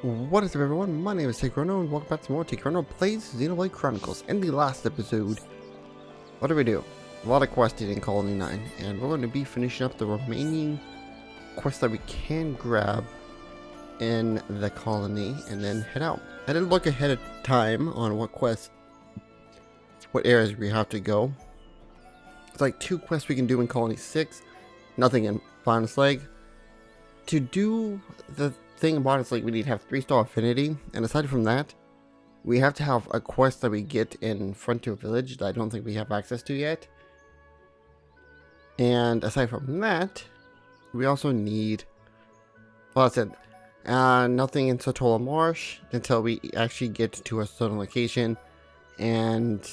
What is up, everyone? My name is Chrono, and welcome back to more Chrono Plays Xenoblade Chronicles. In the last episode, what did we do? A lot of quests in Colony 9, and we're going to be finishing up the remaining quests that we can grab in the colony, and then head out. I didn't look ahead of time on what quests, what areas we have to go. It's like 2 quests we can do in Colony 6, nothing in Bonus Leg. To do the thing about it is like we need to have 3-star affinity, and aside from that, we have to have a quest that we get in Frontier Village that I don't think we have access to yet. And aside from that, we also need, well, that's it. Nothing in Sotola Marsh until we actually get to a certain location, and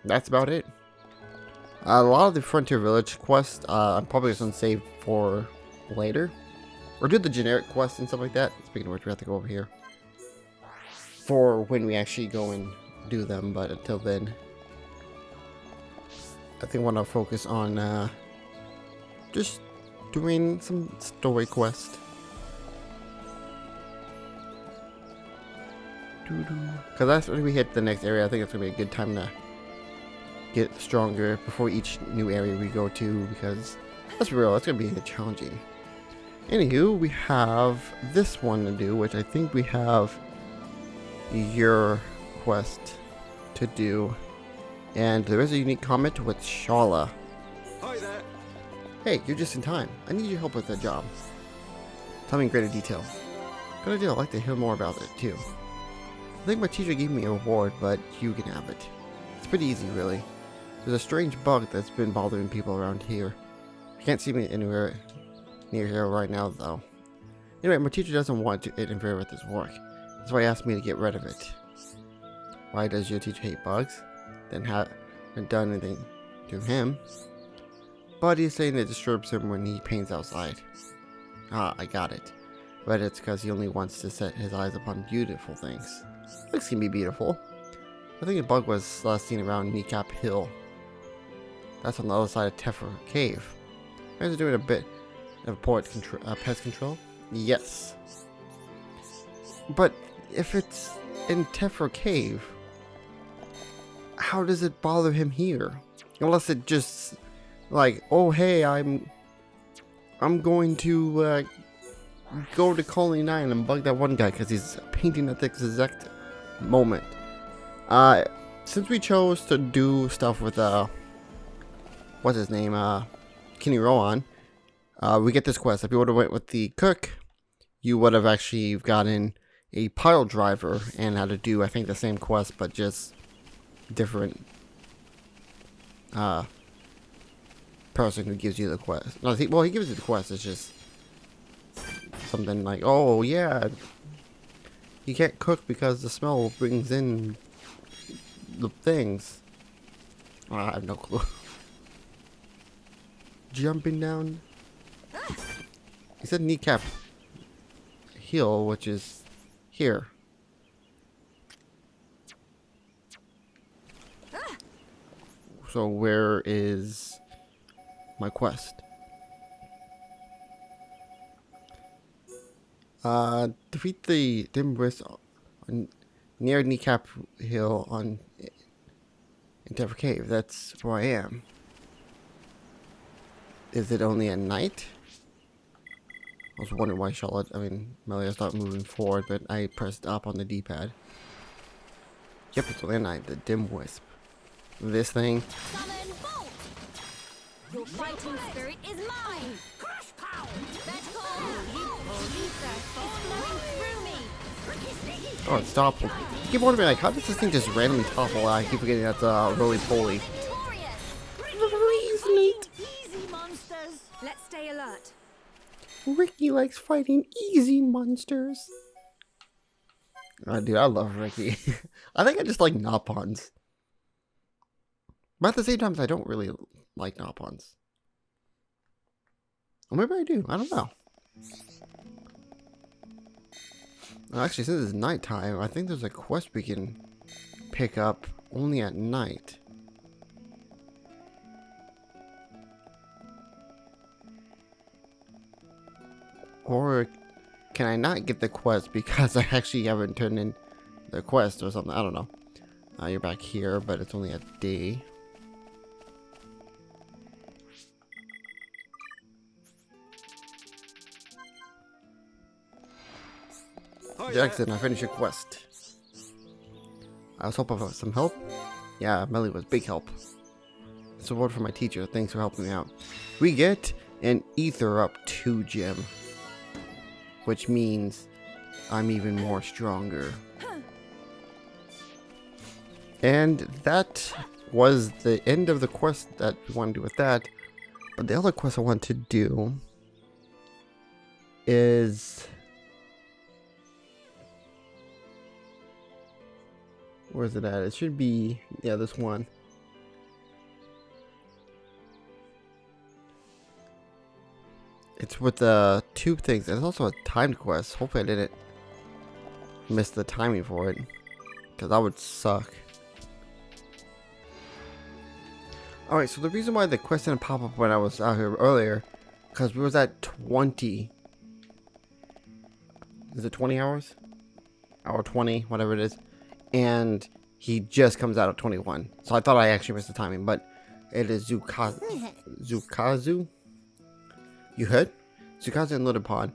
that's about it. A lot of the Frontier Village quests, I'm probably just gonna save for later, or do the generic quests and stuff like that. Speaking of which, we have to go over here for when we actually go and do them, but until then, I think I want to focus on just doing some story quest. Because that's when we hit the next area. I think it's gonna be a good time to get stronger before each new area we go to, because let's be real, it's gonna be challenging. Anywho, we have this one to do, which I think we have your quest to do. And there is a unique comment with Shala. Hi there. Hey, you're just in time. I need your help with the job. Tell me in greater detail. Good idea, I'd like to hear more about it too. I think my teacher gave me a reward, but you can have it. It's pretty easy, really. There's a strange bug that's been bothering people around here. You can't see me anywhere near here right now, though. Anyway, my teacher doesn't want to interfere with his work. That's why he asked me to get rid of it. Why does your teacher hate bugs? Then haven't done anything to him. But he's saying it disturbs him when he paints outside. Ah, I got it. But it's because he only wants to set his eyes upon beautiful things. Looks can be beautiful. I think the bug was last seen around Kneecap Hill. That's on the other side of Tefra Cave. I was doing a bit of pest control? Yes. But if it's in Tefra Cave, how does it bother him here? Unless it just like, oh hey, I'm going to go to Colony 9 and bug that one guy because he's painting at the exact moment. Since we chose to do stuff with what's his name, Kenny Rowan, we get this quest. If you would have went with the cook, you would have actually gotten a pile driver and had to do, I think, the same quest, but just different person who gives you the quest. No, well, he gives you the quest. It's just something like, oh yeah, you can't cook because the smell brings in the things. I have no clue. Jumping down. He said Kneecap Hill, which is here. So where is my quest? Defeat the dim wisp near Kneecap Hill in Tefra Cave. That's where I am. Is it only at night? I was wondering why Charlotte, Melia started moving forward, but I pressed up on the D-pad. Yep, it's only at night. The dim wisp. This thing. Summon Bolt! Your fighting spirit is mine! Crush power! Vertical Bolt! It's flowing through me! Oh, it stopped. I keep wondering, like, how does this thing just randomly topple? I keep forgetting that's roly-poly. Easy monsters! Let's stay alert. Ricky likes fighting easy monsters. Oh, dude, I love Ricky. I think I just like Nopons. But at the same time, I don't really like Nopons. Or maybe I do. I don't know. Actually, since it's nighttime, I think there's a quest we can pick up only at night. Or can I not get the quest because I actually haven't turned in the quest or something? I don't know. You're back here, but it's only a day. Jackson, I finished your quest. I was hoping for some help. Yeah, Melly was big help. It's a reward for my teacher. Thanks for helping me out. We get an Ether up 2 gem, which means I'm even more stronger. And that was the end of the quest that we want to do with that. But the other quest I want to do is... Where's it at? It should be, yeah, this one. It's with the 2 things. It's also a timed quest. Hopefully I didn't miss the timing for it, because that would suck. Alright, so the reason why the quest didn't pop up when I was out here earlier, because we was at 20. Is it 20 hours? Hour 20, whatever it is. And he just comes out at 21. So I thought I actually missed the timing, but it is Zukazu. You heard? Zukazu and Littlepod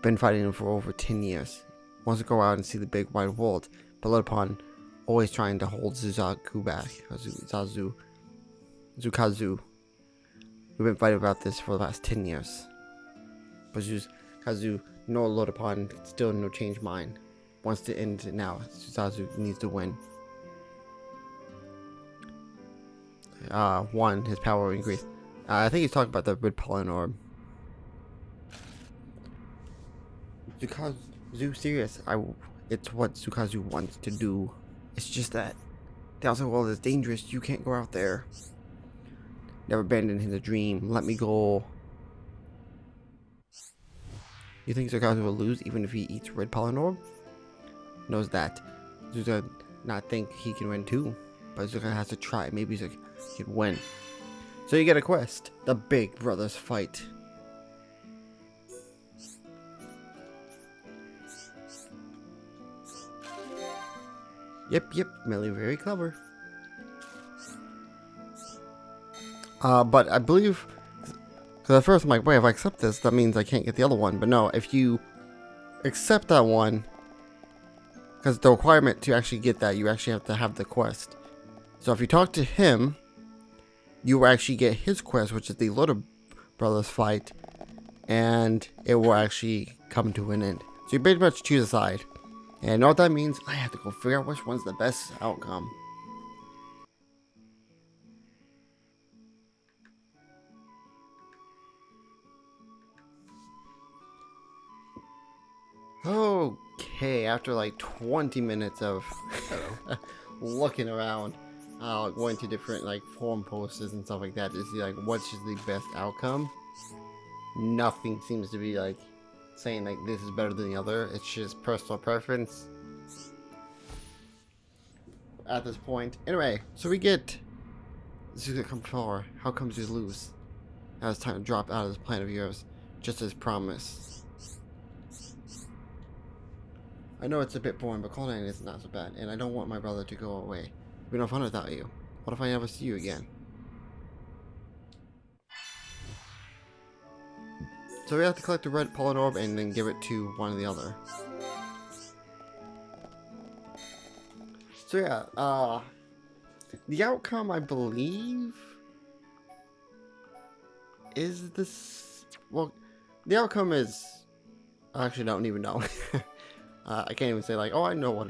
been fighting him for over 10 years. Wants to go out and see the big wide world, but Littlepod always trying to hold Zukazu back. Zukazu. We've been fighting about this for the last 10 years. But Zukazu, no Littlepod, still no change mind. Wants to end it now. Zukazu needs to win. 1, his power will increase. I think he's talking about the red pollen orb. Zukazu, serious. It's what Zukazu wants to do. It's just that the outside world is dangerous. You can't go out there. Never abandon his dream. Let me go. You think Zukazu will lose even if he eats red pollen orb? Knows that. Zuka not think he can win too, but Zuka has to try. Maybe Zuka can win. So you get a quest: the Big Brothers fight. Yep, Melly, very clever. But I believe, because at first I'm like, wait, if I accept this, that means I can't get the other one. But no, if you accept that one. Because the requirement to actually get that, you actually have to have the quest. So if you talk to him, you will actually get his quest, which is the Little Brothers fight. And it will actually come to an end. So you pretty much choose a side. And you know what that means? I have to go figure out which one's the best outcome. Okay, after like 20 minutes of looking around, going to different like forum posters and stuff like that to see like which is the best outcome. Nothing seems to be like saying like this is better than the other. It's just personal preference at this point. Anyway, so we get Zuka come forward. How comes you lose? Now it's time to drop out of this plan of yours, just as promised. I know it's a bit boring, but Conan is not so bad, and I don't want my brother to go away. It'd be no fun without you. What if I never see you again? So we have to collect the red pollen orb and then give it to one or the other. So yeah, the outcome, I believe, is this. Well, the outcome is. I actually don't even know. I can't even say like, oh, I know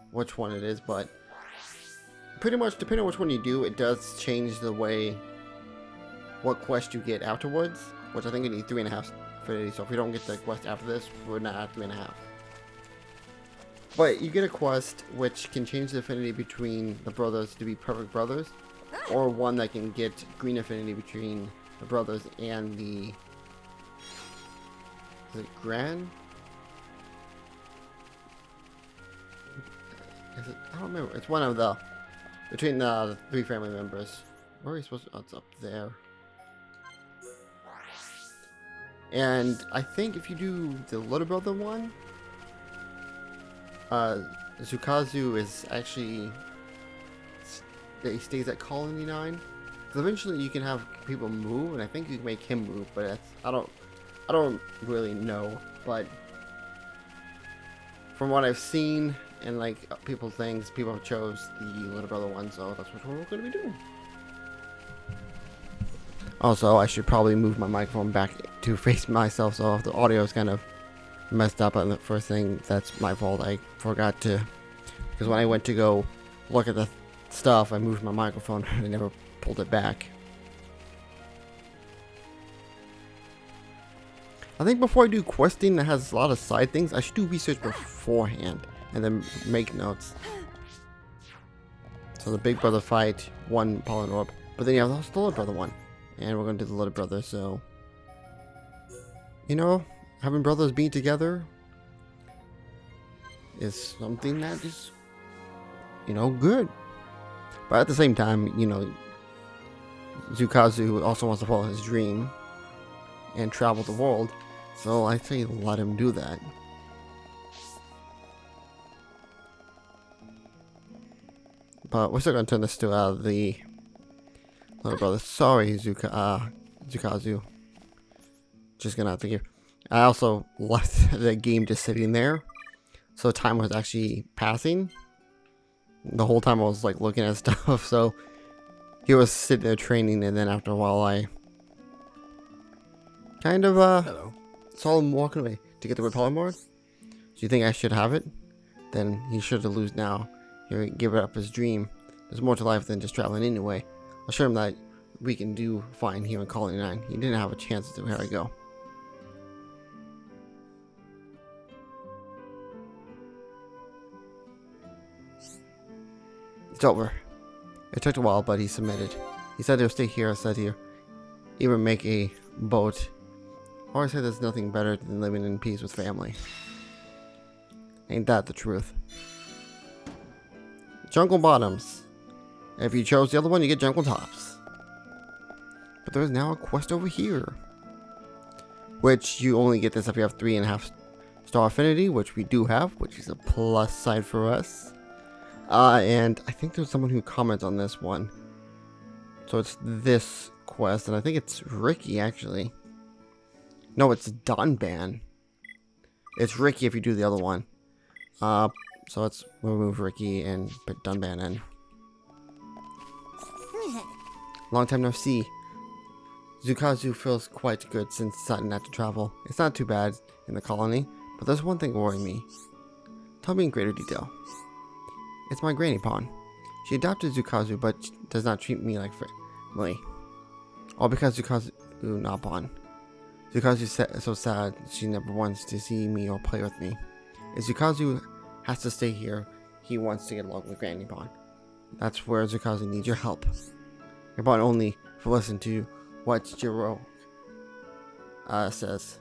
which one it is, but pretty much depending on which one you do, it does change the way what quest you get afterwards. Which I think you need 3.5 affinity. So if we don't get the quest after this, we're not at 3.5. But you get a quest which can change the affinity between the brothers to be perfect brothers, or one that can get green affinity between the brothers and the. Is it Gran? Is it? I don't remember. It's one of the between the 3 family members. Where are we supposed to? Oh, it's up there. And I think if you do the little brother one, Zukazu is actually he stays at Colony 9. Because eventually you can have people move, and I think you can make him move, but that's, I don't really know. But from what I've seen and like people's things, people have chose the little brother one, so that's what we're going to be doing. Also, I should probably move my microphone back to face myself, so if the audio is kind of messed up on the first thing, that's my fault. I forgot to, because when I went to go look at the stuff, I moved my microphone and I never pulled it back. I think before I do questing that has a lot of side things, I should do research beforehand and then make notes. So the big brother fight, one pollen orb, but then you have the little brother one, and we're gonna do the little brother. So, you know, having brothers be together is something that is, you know, good. But at the same time, you know, Zukazu also wants to follow his dream and travel the world, so I say let him do that. But we're still gonna turn this to the little brother. Sorry, Zukazu. Just gonna have to give. I also left the game just sitting there, so time was actually passing. The whole time I was like looking at stuff, so he was sitting there training, and then after a while I kind of Hello. saw him walking away to get the repellent board. Do you think I should have it? Then he should lose now. He give it up his dream. There's more to life than just traveling anyway. I'll show him that we can do fine here in Colony 9. He didn't have a chance to. Here I go. It's over. It took a while, but he submitted. He said he'll stay here. I said he'll even make a boat. Or I said there's nothing better than living in peace with family. Ain't that the truth? Jungle Bottoms. If you chose the other one, you get Jungle Tops. But there's now a quest over here, which you only get this if you have 3.5 star affinity, which we do have, which is a plus side for us. And I think there's someone who comments on this one. So it's this quest, and I think it's Ricky actually. No, it's Dunban. It's Ricky if you do the other one. So let's remove Ricky and put Dunban in. Long time no see. Zukazu feels quite good since deciding not to travel. It's not too bad in the colony, but there's one thing worrying me. Tell me in greater detail. It's my granny pawn. She adopted Zukazu, but does not treat me like family. All because Zukazu not pawn. Zukazu is so sad she never wants to see me or play with me. If Zukazu has to stay here, he wants to get along with Granny Pawn. That's where Zukazu needs your help. Your pawn only for listen to what Jiro says,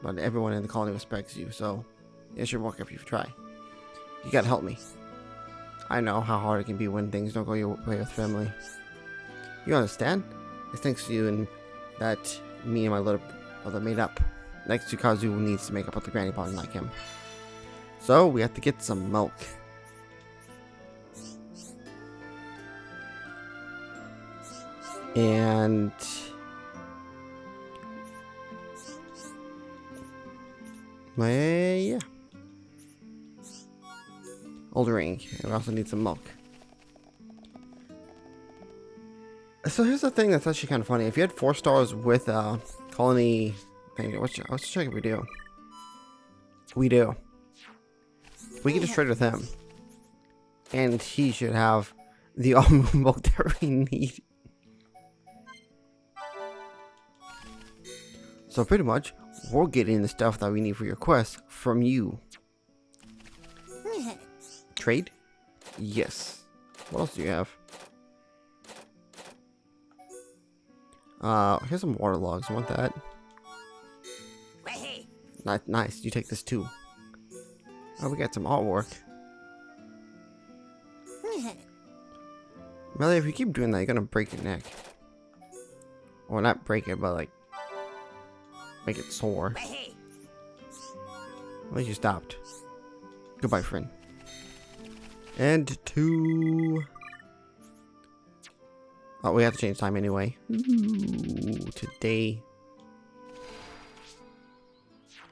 but everyone in the colony respects you, so it should work if you try. You gotta help me. I know how hard it can be when things don't go your way with family. You understand? It's thanks to you and that me and my little brother made up. Next, Zukazu needs to make up with the Granny Pawn like him. So we have to get some milk. And yeah. Old ring. And we also need some milk. So here's the thing that's actually kind of funny. If you had 4 stars with colony, let's check if we do. We do. We can just trade with him, and he should have the almond milk that we need. So pretty much, we're getting the stuff that we need for your quest from you. Trade? Yes. What else do you have? Here's some water logs. You want that? Nice. You take this too. Oh, we got some artwork. Melly, if you keep doing that, you're gonna break your neck. Or not break it, but like... make it sore. At least you stopped. Goodbye, friend. And to... Oh, we have to change time anyway. Ooh, today.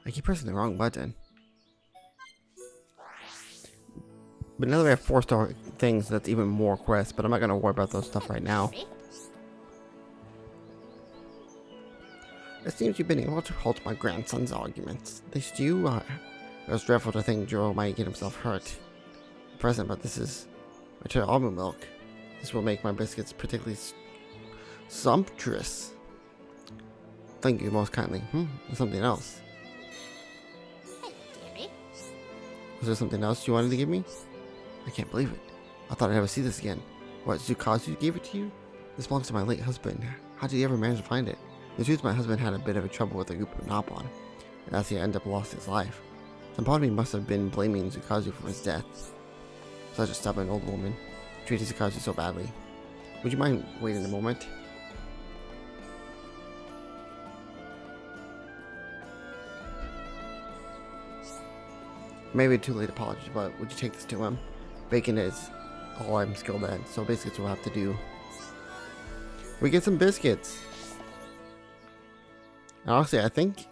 I keep pressing the wrong button. But now that we have 4-star things, that's even more quests. But I'm not going to worry about those stuff right now. It seems you've been able to halt my grandson's arguments. At least you are. It was dreadful to think Joe might get himself hurt. Present, but this is mature almond milk. This will make my biscuits particularly sumptuous. Thank you most kindly. There's something else. Was there something else you wanted to give me? I can't believe it. I thought I'd never see this again. What, Zukazu gave it to you? This belongs to my late husband. How did he ever manage to find it? The truth, my husband had a bit of a trouble with a group of Nopon, and thus he ended up lost his life. Some part of me must have been blaming Zukazu for his death. Such a stubborn old woman, treating Zukazu so badly. Would you mind waiting a moment? Maybe too late apologies, but would you take this to him? Bacon is all I'm skilled at, so biscuits we'll have to do. We get some biscuits. And honestly, I don't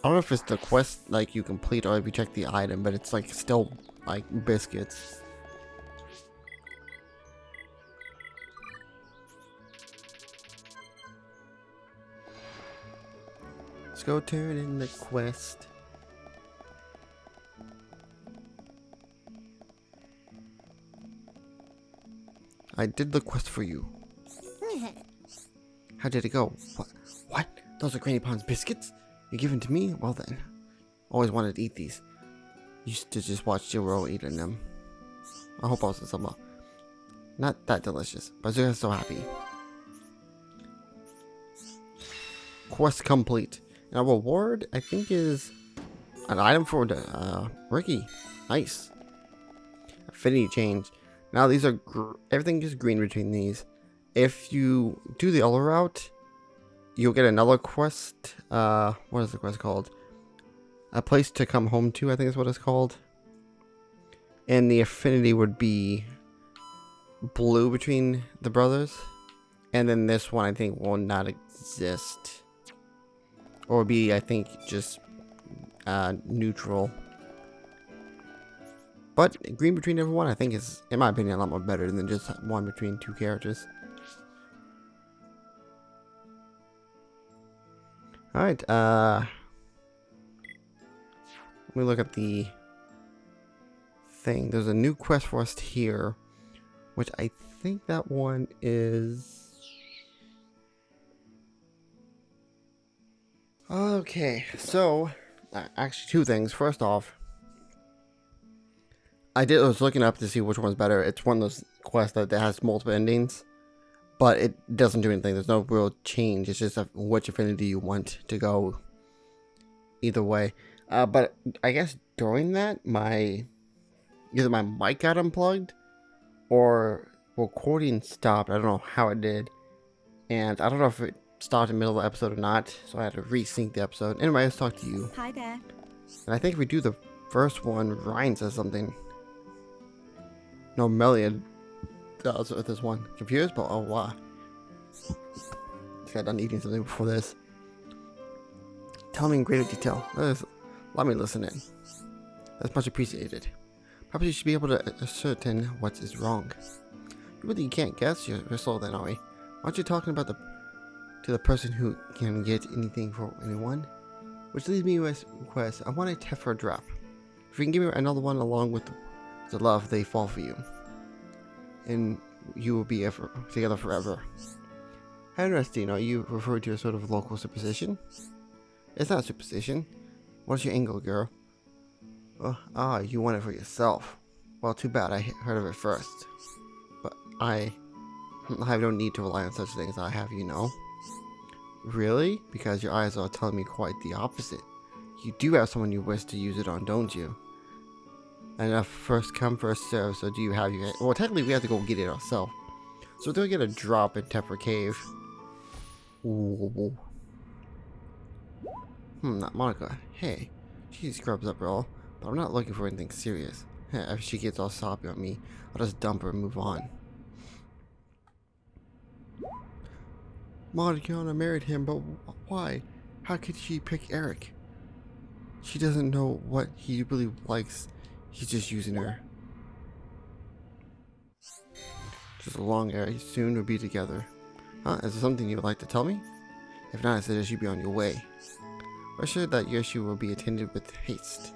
know if it's the quest like you complete or if you check the item, but it's like still like biscuits. Let's go turn in the quest. I did the quest for you. How did it go? What? Those are Granny Pond's biscuits? You give them to me? Well then. Always wanted to eat these. Used to just watch Jiro eating them. I hope I was some not that delicious, but Zuka's so happy. Quest complete. And our reward, I think, is an item for Ricky. Nice. Affinity change. Now these are everything is green between these. If you do the other route, you'll get another quest. What is the quest called? A place to come home to, I think is what it's called. And the affinity would be blue between the brothers. And then this one I think will not exist. Or be, I think, just neutral. But green between everyone, I think, is, in my opinion, a lot more better than just one between two characters. Alright, let me look at the thing. There's a new quest for us here, which I think that one is... Okay, so, actually two things. First off, I was looking up to see which one's better. It's one of those quests that has multiple endings, but it doesn't do anything. There's no real change. It's just which affinity you want to go either way. But I guess during that, either my mic got unplugged or recording stopped. I don't know how it did. And I don't know if it stopped in the middle of the episode or not, so I had to resync the episode. Anyway, let's talk to you. Hi there. And I think if we do the first one, Ryan says something. No, Melian does with this one. Confused? But oh, wow. I got done eating something before this. Tell me in greater detail. Let me listen in. That's much appreciated. Perhaps you should be able to ascertain what is wrong. You really can't guess? You're slow then, are we? Aren't you talking about to the person who can get anything for anyone? Which leads me with a request. I want a Tephra drop. If you can give me another one along with the love they fall for you, and you will be together forever. How interesting. Are you referring to a sort of local superstition? It's not a superstition. What's your angle, girl? You want it for yourself. Well, too bad. I heard of it first. But I have no need to rely on such things. I have, you know. Really? Because your eyes are telling me quite the opposite. You do have someone you wish to use it on, don't you? And a first come, first serve, so do you have your... Well, technically, we have to go get it ourselves. So they'll get a drop in Tephra Cave. Ooh. Not Monica. Hey, she scrubs up Brawl, but I'm not looking for anything serious. If she gets all soppy on me, I'll just dump her and move on. Monica married him, but why? How could she pick Eric? She doesn't know what he really likes. He's just using her. Just a long air. Soon we'll be together. Huh? Is there something you would like to tell me? If not, I suggest you be on your way. Rest assured that your issue will be attended with haste.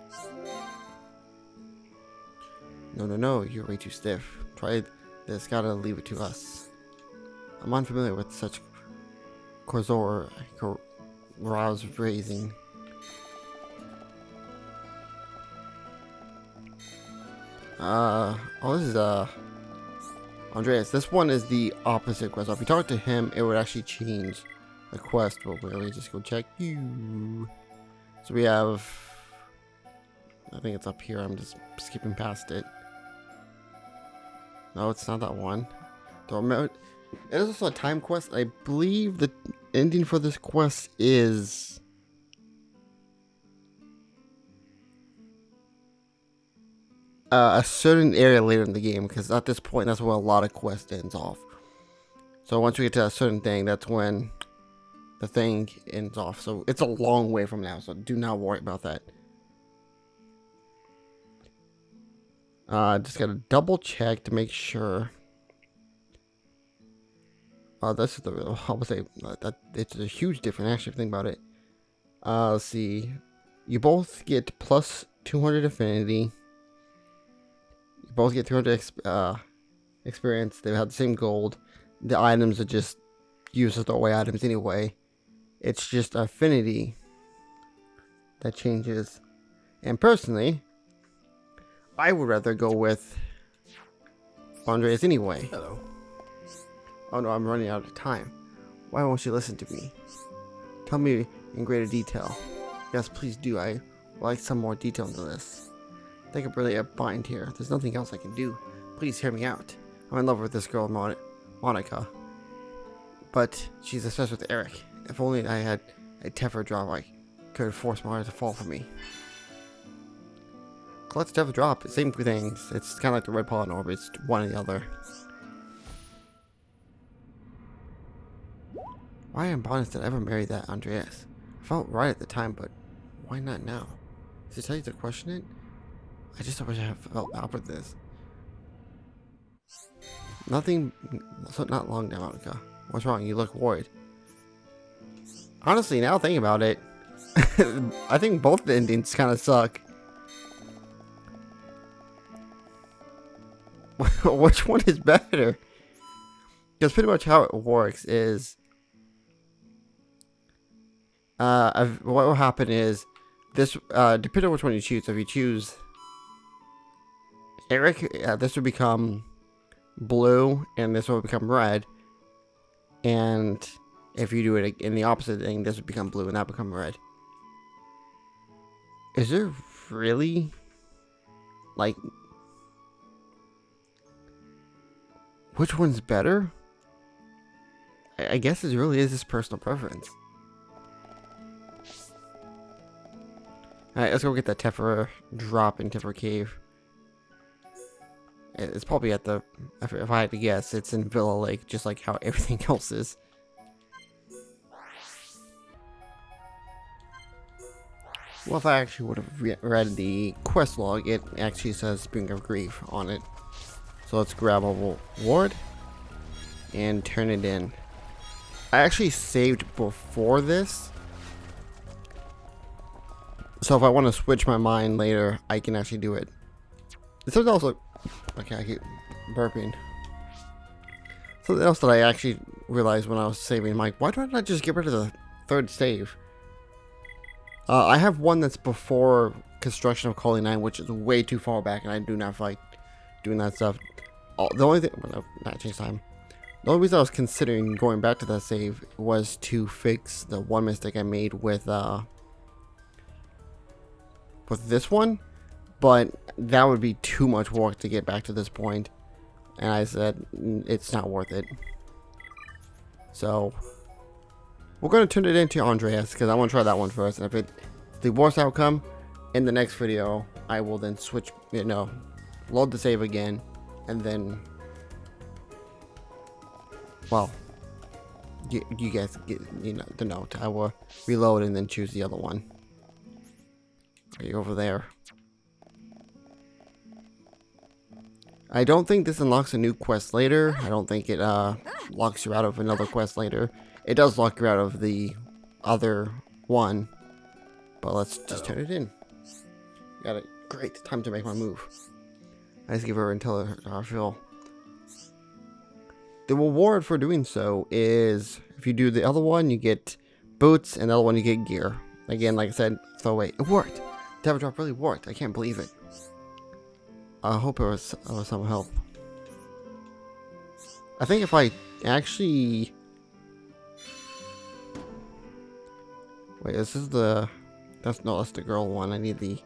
No, you're way too stiff. Try this, gotta leave it to us. I'm unfamiliar with such rouse raising. This is Andreas. This one is the opposite quest. So if you talk to him, it would actually change the quest, but we'll just go check you. So we have, I think it's up here. I'm just skipping past it. No, it's not that one. It is also a time quest. I believe the ending for this quest is a certain area later in the game, because at this point that's where a lot of quest ends off. So once we get to a certain thing, that's when the thing ends off. So it's a long way from now, so do not worry about that. Just gotta double check to make sure. This is the, I would say that it's a huge difference actually if you think about it. Let's see. You both get plus 200 affinity. You both get 200 experience. They have the same gold. The items are just used as throwaway items anyway. It's just affinity that changes. And personally, I would rather go with Andreas anyway. Hello. Oh no, I'm running out of time. Why won't you listen to me? Tell me in greater detail. Yes, please do. I would like some more detail into this. I think I'm really a bind here. There's nothing else I can do. Please hear me out. I'm in love with this girl, Monica. But she's obsessed with Eric. If only I had a Teffer drop, I could force Monica to fall for me. Collect Teffer drop, same things. It's kind of like the red pollen orb. It's one or the other. Why am Bonus did I ever marry that Andreas? I felt right at the time, but why not now? Is it tell you to question it? I just wish I had felt bad with this. Nothing, so not long now, Monica. What's wrong? You look worried. Honestly, now thinking about it, I think both the endings kind of suck. Which one is better? Because pretty much how it works is, what will happen is this, depending on which one you choose. So if you choose Eric, this will become blue, and this will become red. And if you do it in the opposite thing, this would become blue, and that will become red. Is there really, like, which one's better? I guess it really is just personal preference. Alright, let's go get that Teffer drop in Teffer Cave. It's probably at the, if I had to guess, it's in Villa Lake, just like how everything else is. Well, if I actually would have read the quest log, it actually says Spring of Grief on it. So let's grab a ward and turn it in. I actually saved before this. So if I want to switch my mind later, I can actually do it. Something else, okay, I keep burping. Something else that I actually realized when I was saving, I'm like, why don't I just get rid of the third save? I have one that's before construction of Calling 9, which is way too far back, and I do not like doing that stuff. The only thing, well, no, not change time. The only reason I was considering going back to that save was to fix the one mistake I made with this one, but that would be too much work to get back to this point, and I said it's not worth it. So We're going to turn it into Andreas because I want to try that one first. And if it's the worst outcome, in the next video, I will then switch, load the save again. And then, well, you guys get, the note. I will reload and then choose the other one. Are you over there? I don't think this unlocks a new quest later. I don't think it locks you out of another quest later. It does lock you out of the other one. But let's just turn it in. Got it. Great. Time to make my move. I just give her until I feel. The reward for doing so is if you do the other one, you get boots, and the other one you get gear. Again, like I said, throw away. It worked. Devil Drop really worked. I can't believe it. I hope it was some help. I think if I actually... Wait, this is the... that's the girl one. I need the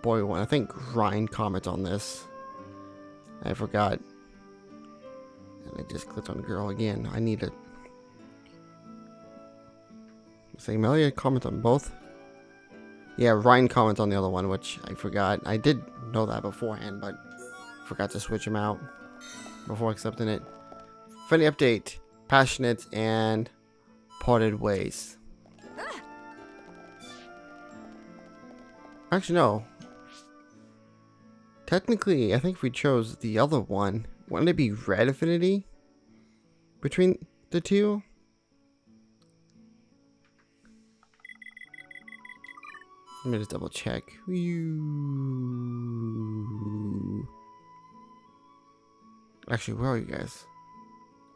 boy one. I think Ryan commented on this. I forgot. And I just clicked on girl again. I need it. Say Melia comment on both. Yeah, Ryan comments on the other one, which I forgot. I did know that beforehand, but forgot to switch him out before accepting it. Friendly update. Passionate and parted ways. Actually, no. Technically, I think if we chose the other one, wouldn't it be red affinity between the two? Let me just double check. Actually, where are you guys?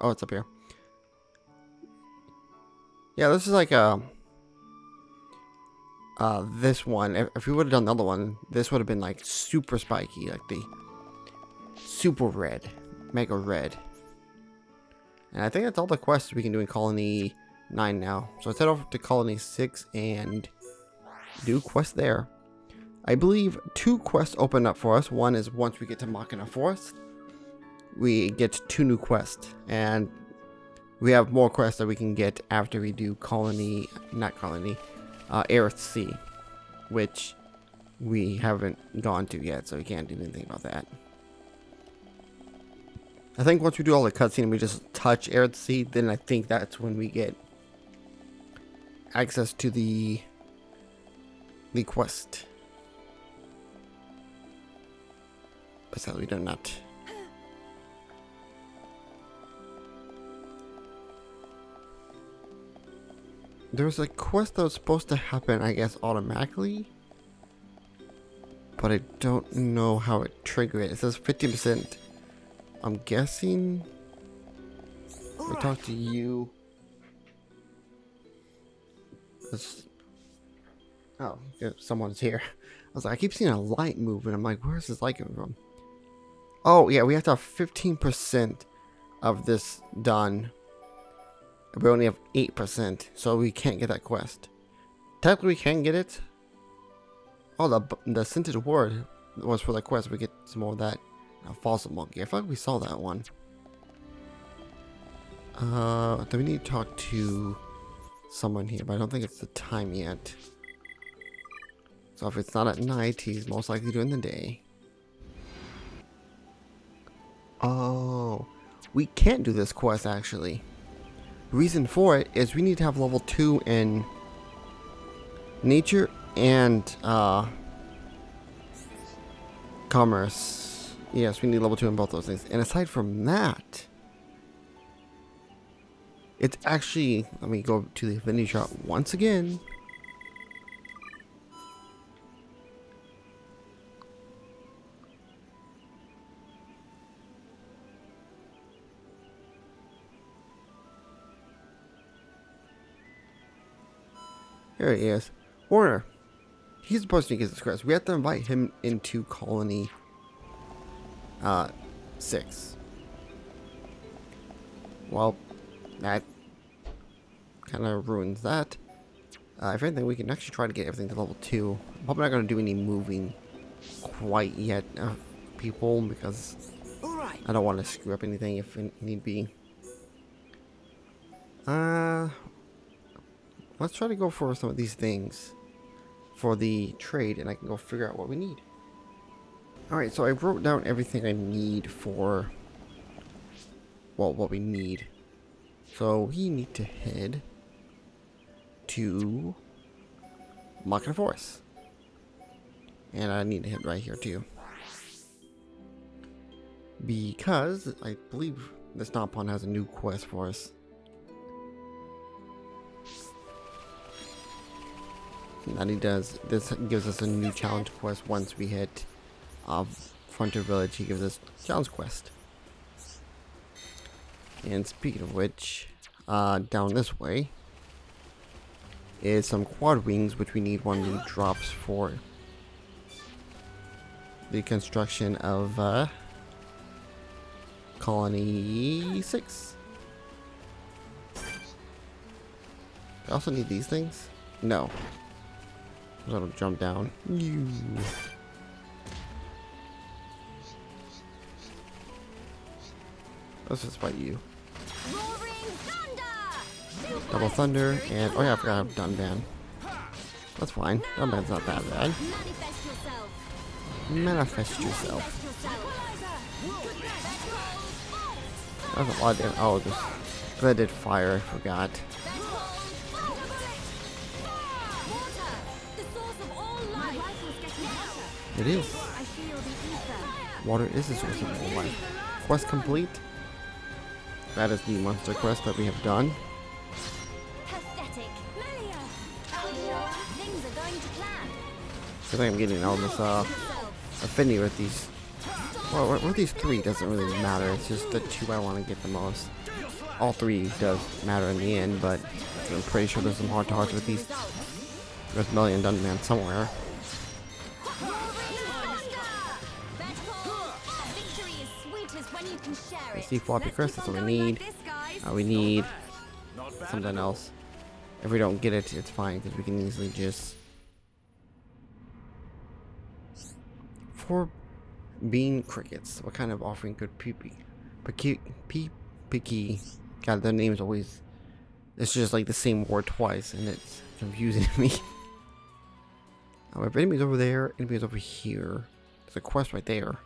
Oh, it's up here. Yeah, this is like this one. If we would have done the other one, this would have been like super spiky, like the super red, mega red. And I think that's all the quests we can do in Colony 9 now. So let's head over to Colony 6 and do quests there. I believe 2 quests open up for us. One is once we get to Machina Forest, we get 2 new quests, and we have more quests that we can get after we do Aerith Sea, which we haven't gone to yet, so we can't do anything about that. I think once we do all the cutscene and we just touch Aerith Sea, then I think that's when we get access to the quest. But sadly we do not. There's a quest that was supposed to happen, I guess, automatically. But I don't know how it triggered it. It says 50%. I'm guessing we talk to you. Oh, yeah, someone's here. I was like, I keep seeing a light move, and I'm like, where's this light coming from? Oh, yeah, we have to have 15% of this done. We only have 8%, so we can't get that quest. Technically, we can get it. Oh, the scented word was for the quest. We get some more of that. A fossil monkey. I feel like we saw that one. Do we need to talk to someone here? But I don't think it's the time yet. So if it's not at night, he's most likely doing the day. Oh, we can't do this quest actually. Reason for it is we need to have level 2 in nature and commerce. Yes, we need level 2 in both those things. And aside from that, it's actually, let me go to the affinity shop once again. Here he is. Warner. He's supposed to get this quest. We have to invite him into Colony 6. Well, that kind of ruins that. If anything, we can actually try to get everything to level 2. I'm probably not going to do any moving quite yet, people, because I don't want to screw up anything if it need be. let's try to go for some of these things for the trade, and I can go figure out what we need. Alright, so I wrote down everything I need for, well, what we need. So we need to head to Machina Forest. And I need to head right here too. Because I believe this Knompon has a new quest for us. And he does. This gives us a new challenge quest once we hit Frontier Village. He gives us challenge quest. And speaking of which, down this way is some quad wings, which we need 1 of the drops for the construction of Colony 6. I also need these things? No. I'm gonna jump down. Let's just fight you. Roaring thunder! Double thunder, and oh yeah, I forgot I've done ban. That's fine. Dunban's not that bad. Manifest yourself. Manifest yourself. Manifest yourself. That's a lot of damage. Oh, just because I did fire, I forgot. Water, the source of all life. My rifle's getting hotter. It is. I feel the ether. Water is the source of all life. Quest complete. That is the monster quest that we have done. Pathetic. Melia. Things are going to plan. I think I'm getting all this affinity with these. Well, with these 3 doesn't really matter. It's just the 2 I want to get the most. All 3 does matter in the end, but I'm pretty sure there's some hard targets with these. There's Million Dunman somewhere. I see floppy crest. That's what we need. We need something else. If we don't get it, it's fine because we can easily just. For bean crickets, what kind of offering could Picky? God, their name's always. It's just like the same word twice, and it's confusing to me. If enemies over there, enemies over here. There's a quest right there.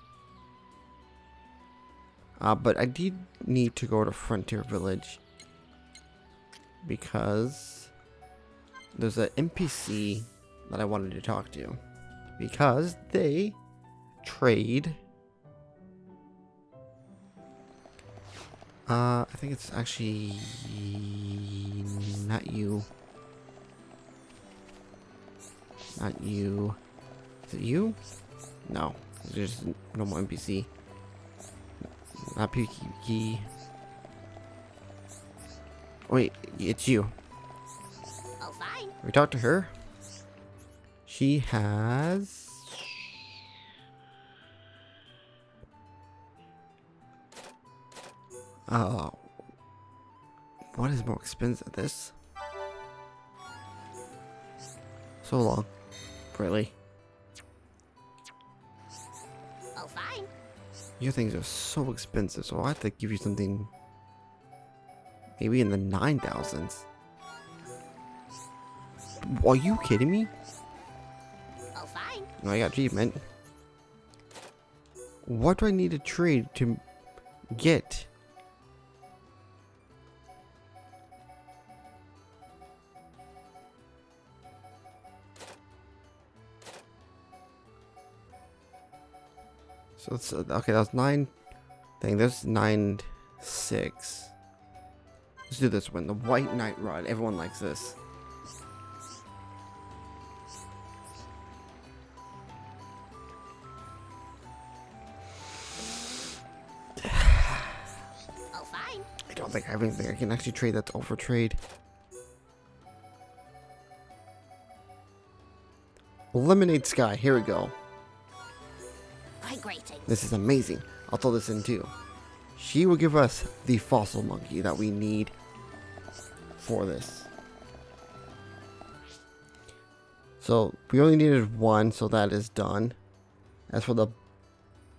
But I did need to go to Frontier Village because there's an NPC that I wanted to talk to because they trade. I think it's actually not you. Not you. Is it you? No, it's just a normal NPC. Not Piki. Wait, it's you. Oh, fine. We talked to her. She has. What is more expensive? This? So long. Really? Oh, fine. Your things are so expensive, so I have to give you something maybe in the 9,000s. Are you kidding me? Oh, fine. No, I got achievement. What do I need to trade to get? So it's okay. That was 9. Thing. There's 9, 6. Let's do this one. The White Knight Rod. Everyone likes this. Oh, fine. I don't think I have anything I can actually trade that's over trade. Lemonade Sky. Here we go. Greetings. This is amazing. I'll throw this in too. She will give us the fossil monkey that we need for this. So we only needed 1, so that is done. As for the,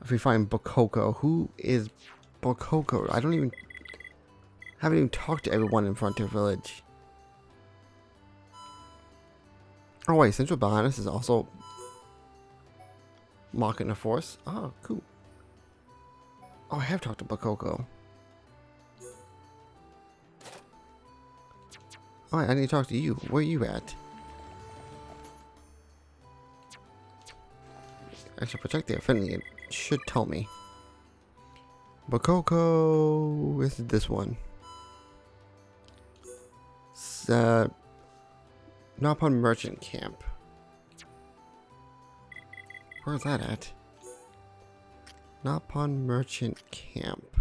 if we find Bokoko, who is Bokoko? Haven't even talked to everyone in Frontier Village. Oh wait, central behind us is also mocking the force. Oh, cool. Oh, I have talked to Bakoko. Alright, I need to talk to you. Where are you at? I should protect the affinity. It should tell me. Bakoko is this one. It's, Napon Merchant Camp. Where's that at? Napon Merchant Camp.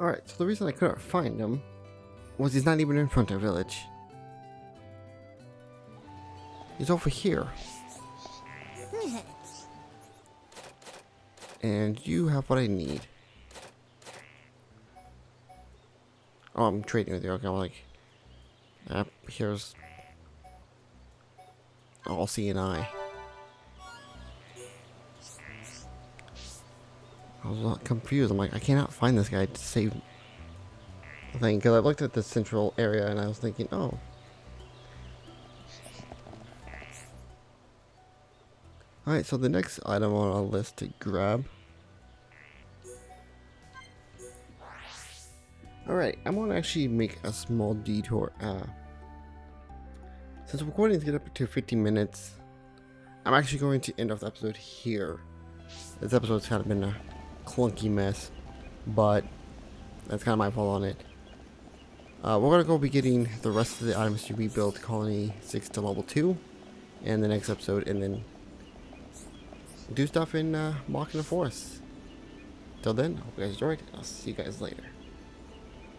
Alright, so the reason I couldn't find him was he's not even in front of village. He's over here. And you have what I need. Oh, I'm trading with you. Okay, I'm like, here's all CNI. I was a lot confused. I'm like, I cannot find this guy to save the thing because I looked at the central area and I was thinking, oh. Alright, so the next item on our list to grab. Alright, I'm gonna actually make a small detour. Since recordings get up to 15 minutes, I'm actually going to end off the episode here. This episode's kind of been a clunky mess, but that's kind of my fault on it. We're gonna go be getting the rest of the items to rebuild Colony 6 to level 2 in the next episode, and then do stuff in Mocking the Forest. Till then, hope you guys enjoyed. I'll see you guys later.